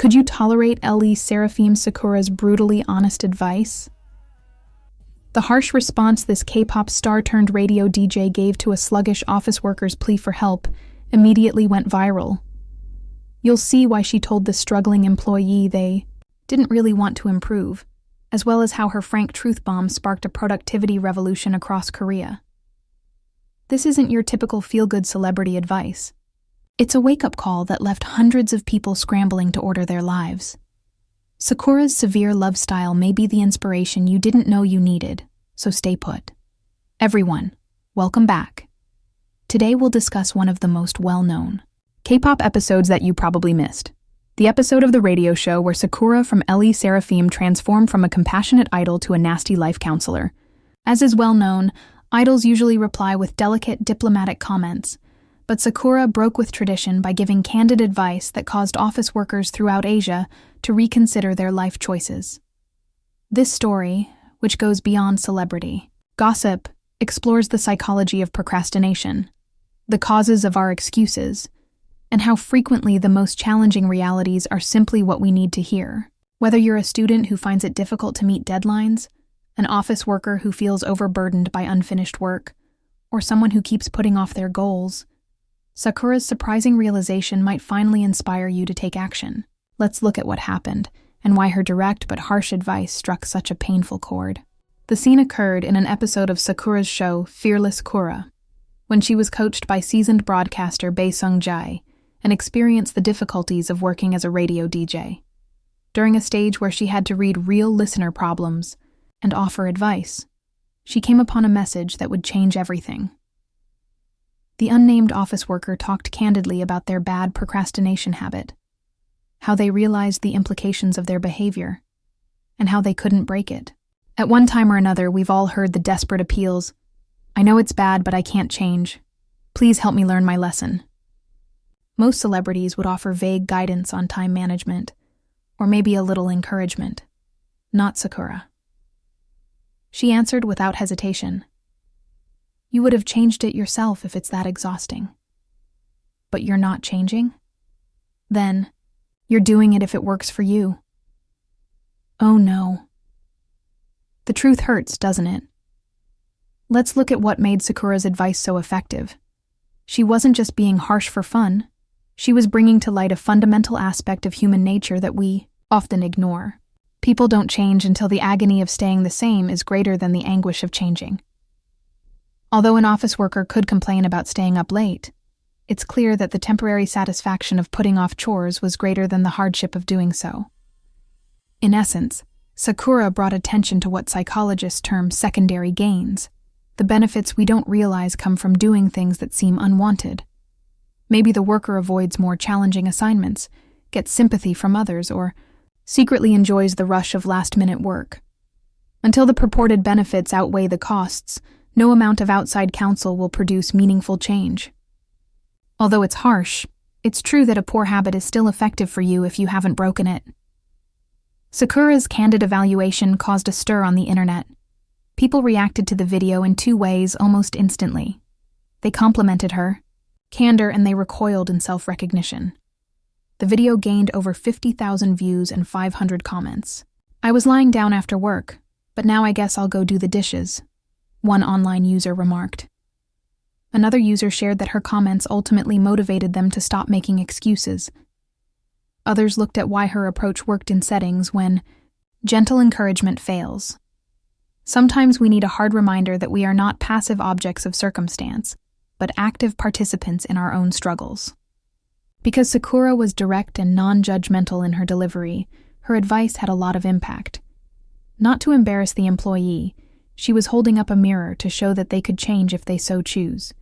Could you tolerate SSERAFIM Sakura's brutally honest advice? The harsh response this K-pop star-turned-radio DJ gave to a sluggish office worker's plea for help immediately went viral. You'll see why she told the struggling employee they didn't really want to improve, as well as how her frank truth bomb sparked a productivity revolution across Korea. This isn't your typical feel-good celebrity advice. It's a wake-up call that left hundreds of people scrambling to order their lives. Sakura's severe love style may be the inspiration you didn't know you needed, so stay put. Everyone, welcome back. Today we'll discuss one of the most well-known K-pop episodes that you probably missed. The episode of the radio show where Sakura from SSERAFIM transformed from a compassionate idol to a nasty life counselor. As is well known, idols usually reply with delicate, diplomatic comments, but Sakura broke with tradition by giving candid advice that caused office workers throughout Asia to reconsider their life choices. This story, which goes beyond celebrity gossip, explores the psychology of procrastination, the causes of our excuses, and how frequently the most challenging realities are simply what we need to hear. Whether you're a student who finds it difficult to meet deadlines, an office worker who feels overburdened by unfinished work, or someone who keeps putting off their goals, Sakura's surprising realization might finally inspire you to take action. Let's look at what happened, and why her direct but harsh advice struck such a painful chord. The scene occurred in an episode of Sakura's show Fearless Sakura, when she was coached by seasoned broadcaster Bae Sung-jae and experienced the difficulties of working as a radio DJ. During a stage where she had to read real listener problems and offer advice, she came upon a message that would change everything. The unnamed office worker talked candidly about their bad procrastination habit, how they realized the implications of their behavior, and how they couldn't break it. At one time or another, we've all heard the desperate appeals, "I know it's bad, but I can't change. Please help me learn my lesson." Most celebrities would offer vague guidance on time management, or maybe a little encouragement. Not Sakura. She answered without hesitation. You would have changed it yourself if it's that exhausting. But you're not changing? Then, you're doing it if it works for you. Oh no. The truth hurts, doesn't it? Let's look at what made Sakura's advice so effective. She wasn't just being harsh for fun. She was bringing to light a fundamental aspect of human nature that we often ignore. People don't change until the agony of staying the same is greater than the anguish of changing. Although an office worker could complain about staying up late, it's clear that the temporary satisfaction of putting off chores was greater than the hardship of doing so. In essence, Sakura brought attention to what psychologists term secondary gains, the benefits we don't realize come from doing things that seem unwanted. Maybe the worker avoids more challenging assignments, gets sympathy from others, or secretly enjoys the rush of last-minute work. Until the purported benefits outweigh the costs, no amount of outside counsel will produce meaningful change. Although it's harsh, it's true that a poor habit is still effective for you if you haven't broken it. Sakura's candid evaluation caused a stir on the internet. People reacted to the video in two ways almost instantly. They complimented her candor, and they recoiled in self-recognition. The video gained over 50,000 views and 500 comments. "I was lying down after work, but now I guess I'll go do the dishes," one online user remarked. Another user shared that her comments ultimately motivated them to stop making excuses. Others looked at why her approach worked in settings when gentle encouragement fails. Sometimes we need a hard reminder that we are not passive objects of circumstance, but active participants in our own struggles. Because Sakura was direct and non-judgmental in her delivery, her advice had a lot of impact. Not to embarrass the employee, she was holding up a mirror to show that they could change if they so choose.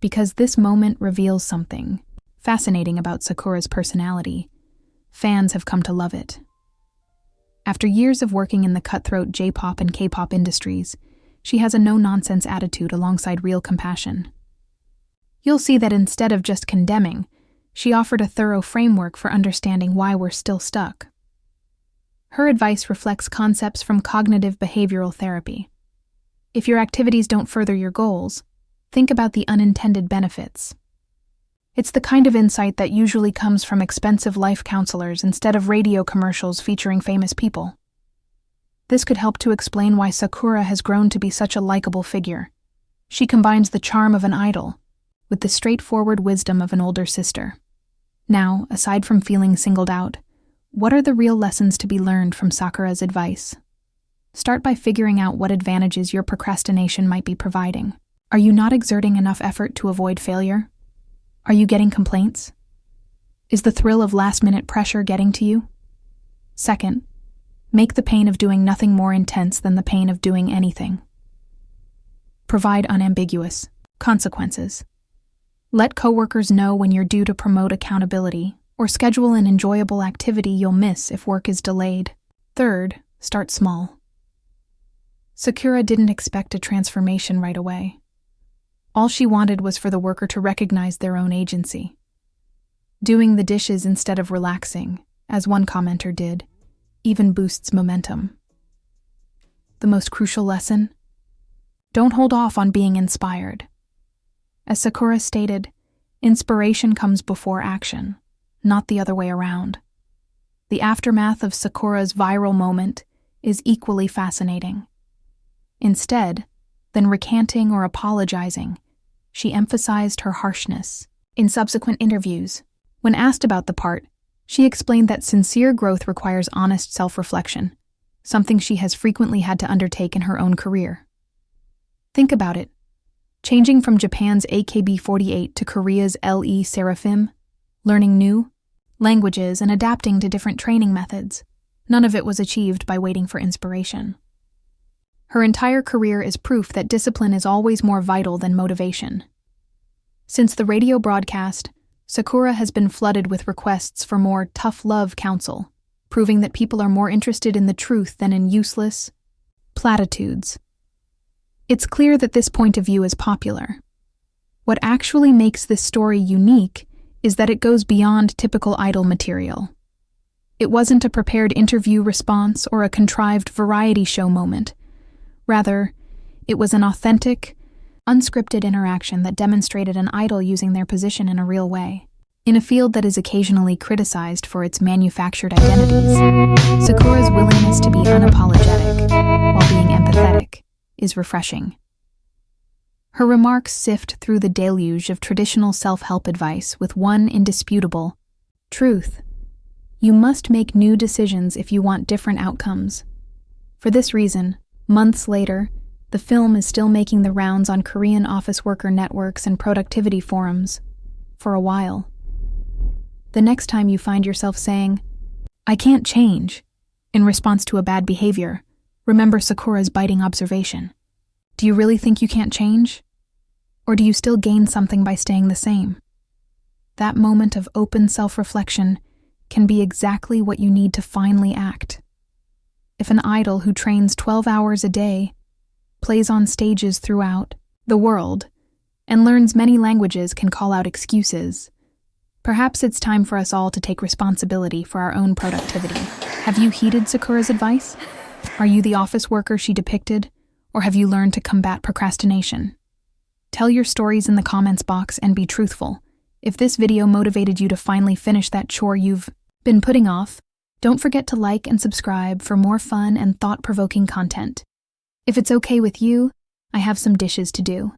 Because this moment reveals something fascinating about Sakura's personality. Fans have come to love it. After years of working in the cutthroat J-pop and K-pop industries, she has a no-nonsense attitude alongside real compassion. You'll see that instead of just condemning, she offered a thorough framework for understanding why we're still stuck. Her advice reflects concepts from cognitive behavioral therapy. If your activities don't further your goals, think about the unintended benefits. It's the kind of insight that usually comes from expensive life counselors instead of radio commercials featuring famous people. This could help to explain why Sakura has grown to be such a likable figure. She combines the charm of an idol with the straightforward wisdom of an older sister. Now, aside from feeling singled out, what are the real lessons to be learned from Sakura's advice? Start by figuring out what advantages your procrastination might be providing. Are you not exerting enough effort to avoid failure? Are you getting complaints? Is the thrill of last-minute pressure getting to you? Second, make the pain of doing nothing more intense than the pain of doing anything. Provide unambiguous consequences. Let coworkers know when you're due to promote accountability, or schedule an enjoyable activity you'll miss if work is delayed. Third, start small. Sakura didn't expect a transformation right away. All she wanted was for the worker to recognize their own agency. Doing the dishes instead of relaxing, as one commenter did, even boosts momentum. The most crucial lesson? Don't hold off on being inspired. As Sakura stated, inspiration comes before action, not the other way around. The aftermath of Sakura's viral moment is equally fascinating. Instead, than recanting or apologizing, she emphasized her harshness. In subsequent interviews, when asked about the part, she explained that sincere growth requires honest self-reflection, something she has frequently had to undertake in her own career. Think about it. Changing from Japan's AKB48 to Korea's SSERAFIM, learning new languages and adapting to different training methods, none of it was achieved by waiting for inspiration. Her entire career is proof that discipline is always more vital than motivation. Since the radio broadcast, Sakura has been flooded with requests for more tough love counsel, proving that people are more interested in the truth than in useless platitudes. It's clear that this point of view is popular. What actually makes this story unique is that it goes beyond typical idol material. It wasn't a prepared interview response or a contrived variety show moment. Rather, it was an authentic, unscripted interaction that demonstrated an idol using their position in a real way. In a field that is occasionally criticized for its manufactured identities, Sakura's willingness to be unapologetic while being empathetic is refreshing. Her remarks sift through the deluge of traditional self-help advice with one indisputable truth. You must make new decisions if you want different outcomes. For this reason, months later, the film is still making the rounds on Korean office worker networks and productivity forums. For a while. The next time you find yourself saying, "I can't change," in response to a bad behavior, remember Sakura's biting observation. Do you really think you can't change? Or do you still gain something by staying the same? That moment of open self-reflection can be exactly what you need to finally act. If an idol who trains 12 hours a day, plays on stages throughout the world, and learns many languages can call out excuses, perhaps it's time for us all to take responsibility for our own productivity. Have you heeded Sakura's advice? Are you the office worker she depicted, or have you learned to combat procrastination? Tell your stories in the comments box and be truthful. If this video motivated you to finally finish that chore you've been putting off, don't forget to like and subscribe for more fun and thought-provoking content. If it's okay with you, I have some dishes to do.